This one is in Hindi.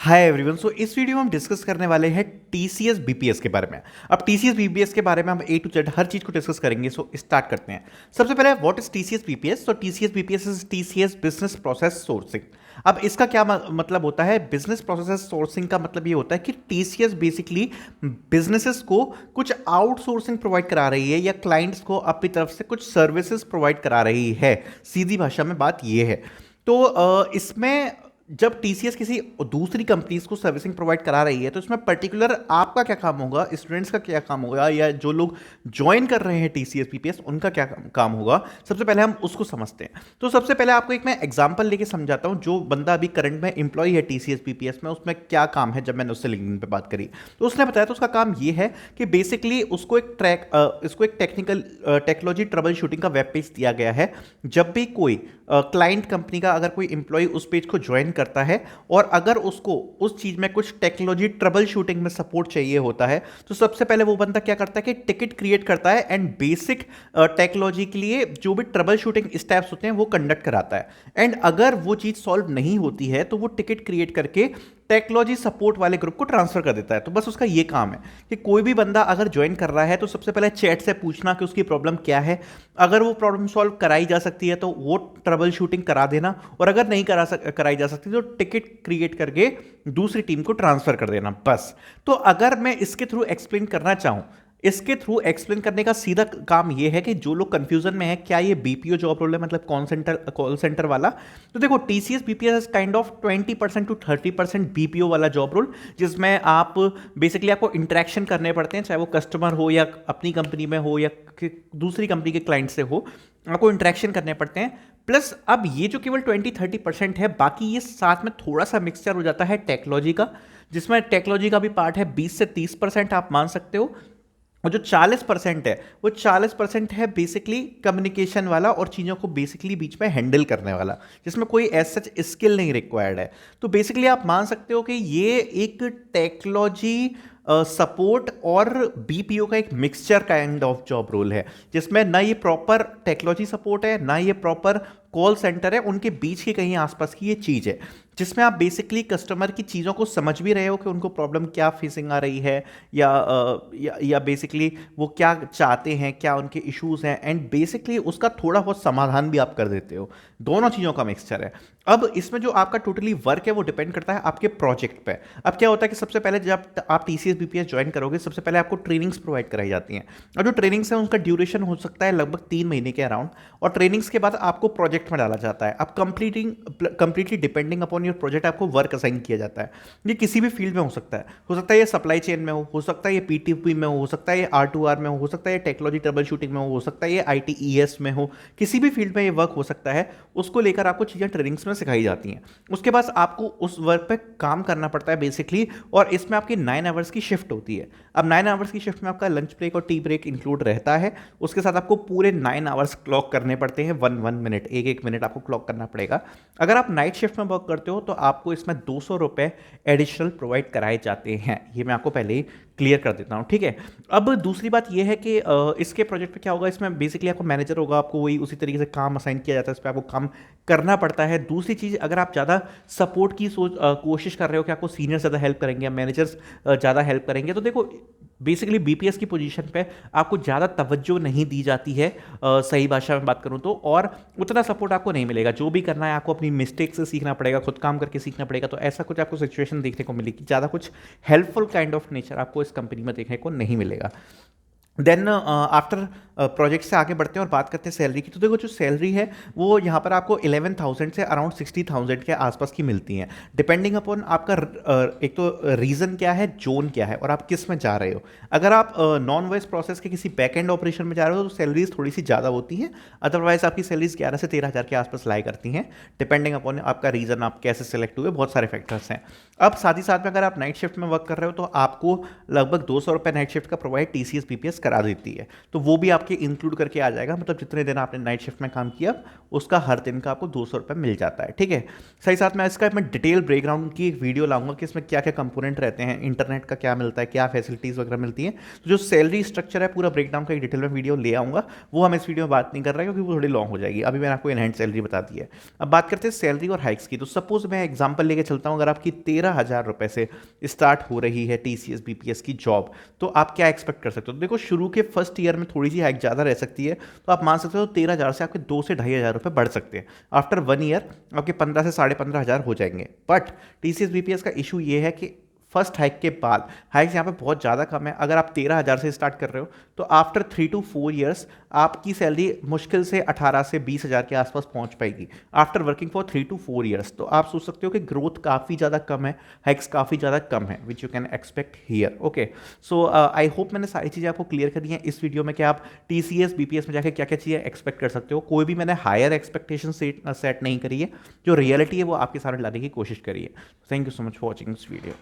Hi everyone. सो इस वीडियो में हम डिस्कस करने वाले हैं टीसीएस बीपीएस के बारे में। अब टीसीएस बीपीएस के बारे में हम ए टू जेड हर चीज को डिस्कस करेंगे। सो स्टार्ट करते हैं। सबसे पहले व्हाट इज टीसीएस बीपीएस। तो TCS BPS is TCS business process sourcing. अब इसका क्या मतलब होता है? बिजनेस प्रोसेस सोर्सिंग का मतलब ये होता है कि टीसीएस बेसिकली बिजनेसेस को कुछ आउटसोर्सिंग प्रोवाइड करा रही है या क्लाइंट्स को अपनी तरफ से कुछ सर्विसेज प्रोवाइड करा रही है। सीधी भाषा में बात ये है। तो इसमें जब टीसीएस किसी दूसरी कंपनीज को सर्विसिंग प्रोवाइड करा रही है तो इसमें पर्टिकुलर आपका क्या काम होगा, स्टूडेंट्स का क्या काम होगा, या जो लोग ज्वाइन कर रहे हैं टीसीएस पीपीएस उनका क्या काम होगा, सबसे पहले हम उसको समझते हैं। तो सबसे पहले आपको एक मैं एग्जांपल लेके समझाता हूं। जो बंदा अभी करंट में एम्प्लॉय है टीसीएस पीपीएस में, उसमें क्या काम है। जब मैंने उससे लिंक्डइन पे बात करी तो उसने बताया, तो उसका काम ये है कि बेसिकली उसको एक टेक्निकल टेक्नोलॉजी ट्रबल शूटिंग का वेब पेज दिया गया है। जब भी कोई क्लाइंट कंपनी का अगर कोई एम्प्लॉय उस पेज को ज्वाइन करता है और अगर उसको उस चीज में कुछ टेक्नोलॉजी ट्रबल शूटिंग में सपोर्ट चाहिए होता है, तो सबसे पहले वो बंदा क्या करता है कि टिकट क्रिएट करता है एंड बेसिक टेक्नोलॉजी के लिए जो भी ट्रबल शूटिंग स्टेप्स होते हैं वो कंडक्ट कराता है। एंड अगर वो चीज सॉल्व नहीं होती है तो वो टिकट क्रिएट करके टेक्नोलॉजी सपोर्ट वाले ग्रुप को ट्रांसफर कर देता है। तो बस उसका ये काम है कि कोई भी बंदा अगर ज्वाइन कर रहा है तो सबसे पहले चैट से पूछना कि उसकी प्रॉब्लम क्या है। अगर वो प्रॉब्लम सॉल्व कराई जा सकती है तो वो ट्रबल शूटिंग करा देना, और अगर नहीं कराई जा सकती तो टिकट क्रिएट करके दूसरी टीम को ट्रांसफर कर देना, बस। तो अगर मैं इसके थ्रू एक्सप्लेन करना चाहूं, इसके थ्रू एक्सप्लेन करने का सीधा काम यह है कि जो लोग कंफ्यूजन में है क्या ये बीपीओ जॉब रोल है, मतलब कॉल सेंटर वाला। तो देखो, TCS BPS kind of 20% to 30% BPO वाला जॉब रोल, जिसमें आप बेसिकली आपको इंटरेक्शन करने पड़ते हैं, चाहे वो कस्टमर हो या अपनी कंपनी में हो या दूसरी कंपनी के क्लाइंट से हो, आपको इंटरेक्शन करने पड़ते हैं। प्लस अब ये जो केवल 20-30% है, बाकी ये साथ में थोड़ा सा मिक्सचर हो जाता है टेक्नोलॉजी का, जिसमें टेक्नोलॉजी का भी पार्ट है। 20 से 30% आप मान सकते हो। और जो 40% है वो 40% है बेसिकली कम्युनिकेशन वाला और चीज़ों को बेसिकली बीच में हैंडल करने वाला, जिसमें कोई एज सच स्किल नहीं रिक्वायर्ड है। तो बेसिकली आप मान सकते हो कि ये एक टेक्नोलॉजी सपोर्ट और बीपीओ का एक mixture kind of job role है, जिसमें ना ये प्रॉपर टेक्नोलॉजी सपोर्ट है ना ये प्रॉपर कॉल सेंटर है। उनके बीच की कहीं आसपास की ये चीज़ है, जिसमें आप बेसिकली कस्टमर की चीज़ों को समझ भी रहे हो कि उनको प्रॉब्लम क्या फेसिंग आ रही है, या बेसिकली वो क्या चाहते हैं, क्या उनके इश्यूज हैं, एंड बेसिकली उसका थोड़ा बहुत समाधान भी आप कर देते हो। दोनों चीज़ों का मिक्सचर है। अब इसमें जो आपका टोटली वर्क है वो डिपेंड करता है आपके प्रोजेक्ट पे। अब क्या होता है कि सबसे पहले जब आप टीसीएस बीपीएस ज्वाइन करोगे, सबसे पहले आपको ट्रेनिंग्स प्रोवाइड कराई जाती हैं, और जो ट्रेनिंग्स हैं उनका ड्यूरेशन हो सकता है लगभग 3 महीने के अराउंड। और ट्रेनिंग्स के बाद आपको प्रोजेक्ट में डाला जाता है। अब completely depending upon your project आपको वर्क असाइन किया जाता है। ये किसी भी फील्ड में हो सकता है ये सप्लाई चेन में हो सकता है ये पीटीपी में हो सकता है ये R2R में हो सकता है ये टेक्नोलॉजी ट्रबल शूटिंग में हो सकता है ये ITES में हो, किसी भी फील्ड में ये वर्क हो सकता है। उसको लेकर आपको चीज़ें ट्रेनिंग्स में सिखाई जाती हैं। उसके बाद आपको उस वर्क पे काम करना पड़ता है बेसिकली, और इसमें आपकी 9 आवर्स की शिफ्ट होती है। अब 9 आवर्स की शिफ्ट में आपका लंच ब्रेक और टी ब्रेक इंक्लूड रहता है। उसके साथ आपको पूरे 9 आवर्स क्लॉक करने पड़ते हैं, 1 मिनट, एक मिनट आपको क्लॉक करना पड़ेगा। अगर आप नाइट शिफ्ट में वर्क करते हो तो आपको इसमें 200 रुपये एडिशनल प्रोवाइड कराए जाते हैं। ये मैं आपको पहले ही क्लियर कर देता हूँ, ठीक है। अब दूसरी बात ये है कि इसके प्रोजेक्ट पे क्या होगा, इसमें बेसिकली आपको मैनेजर होगा, आपको वही उसी तरीके से काम असाइन किया जाता है, इस पर आपको काम करना पड़ता है। दूसरी चीज़, अगर आप ज़्यादा सपोर्ट की कोशिश कर रहे हो कि आपको सीनियर ज़्यादा हेल्प करेंगे या मैनेजर्स ज़्यादा हेल्प करेंगे, तो देखो बेसिकली बीपीएस की पोजीशन पे आपको ज़्यादा तवज्जो नहीं दी जाती है, सही भाषा में बात करूँ तो, और उतना सपोर्ट आपको नहीं मिलेगा। जो भी करना है आपको अपनी मिस्टेक से सीखना पड़ेगा, खुद काम करके सीखना पड़ेगा। तो ऐसा कुछ आपको सिचुएशन देखने को मिलेगी, ज़्यादा कुछ हेल्पफुल काइंड ऑफ नेचर आपको इस कंपनी में देखने को नहीं मिलेगा। देन आफ्टर प्रोजेक्ट से आगे बढ़ते हैं और बात करते हैं सैलरी की। तो देखो, जो सैलरी है वो यहाँ पर आपको 11,000 से अराउंड 60,000 के आसपास की मिलती हैं, डिपेंडिंग अपॉन आपका एक तो रीज़न क्या है, जोन क्या है, और आप किस में जा रहे हो। अगर आप नॉन वॉइस प्रोसेस के किसी बैक एंड ऑपरेशन में जा रहे हो तो सैलरीज थोड़ी सी ज़्यादा होती हैं। अदरवाइज आपकी सैलरीज 11 से 13,000 के आसपास लाई करती हैं, डिपेंडिंग अपॉन आपका रीज़न, आप कैसे सेलेक्ट हुए, बहुत सारे फैक्टर्स हैं। अब साथ ही साथ में अगर आप नाइट शिफ्ट में वर्क कर रहे हो तो आपको लगभग 200 रुपये नाइट शिफ्ट का प्रोवाइड टीसीएस बीपीएस करा देती है। तो वो भी आपको आपके इंक्लूड करके आ जाएगा, मतलब जितने दिन आपने नाइट शिफ्ट में काम किया उसका हर दिन का आपको 200 रुपये मिल जाता है, ठीक है। सही साथ मैं इसका मैं डिटेल ब्रेकग्राउंड की एक वीडियो लाऊंगा कि इसमें क्या क्या कंपोनेंट रहते हैं, इंटरनेट का क्या मिलता है, क्या फैसिलिटीज़ वगैरह मिलती हैं। तो जो सैलरी स्ट्रक्चर है पूरा ब्रेकडाउन का एक डिटेल में वीडियो ले आऊँगा, वो हम इस वीडियो में बात नहीं कर रहे हैं क्योंकि वो थोड़ी लॉन्ग हो जाएगी। अभी मैंने आपको इन हैंड सैलरी बता दी है। अब बात करते हैं सैलरी और हाइक्स की। तो सपोज मैं एग्जांपल लेके चलता हूँ, अगर आपकी 13,000 रुपये से स्टार्ट हो रही है टीसीएस बीपीएस की जॉब, तो आप क्या एक्सपेक्ट कर सकते हो। देखो शुरू के फर्स्ट ईयर में थोड़ी सी हाइक ज़्यादा रह सकती है, तो आप मान सकते हो 13,000 से आपके 2 से 2,500 रुपये बढ़ सकते हैं। आफ्टर 1 ईयर आपके 15 से 15,500 हो जाएंगे। बट टीसीएस बीपीएस का इशू ये है कि फर्स्ट हाइक के बाद हाइक्स यहाँ पे बहुत ज़्यादा कम है। अगर आप 13,000 से स्टार्ट कर रहे हो तो आफ्टर 3 to 4 ईयर्स आपकी सैलरी मुश्किल से 18 से 20,000 के आसपास पहुंच पाएगी after working for 3 to 4 years. तो आप सोच सकते हो कि ग्रोथ काफ़ी ज़्यादा कम है, हाइक्स काफ़ी ज़्यादा कम है, which you can expect here. Okay, so I hope मैंने सारी चीज़ें आपको क्लियर कर दी हैं इस वीडियो में कि आप टीसीएस बीपीएस में जाकर क्या क्या चीज़ें एक्सपेक्ट कर सकते हो। कोई भी मैंने हायर एक्सपेक्टेशन सेट नहीं करी है, जो रियलिटी है वो आपके सामने लाने की कोशिश करी है। Thank you so much for watching this video.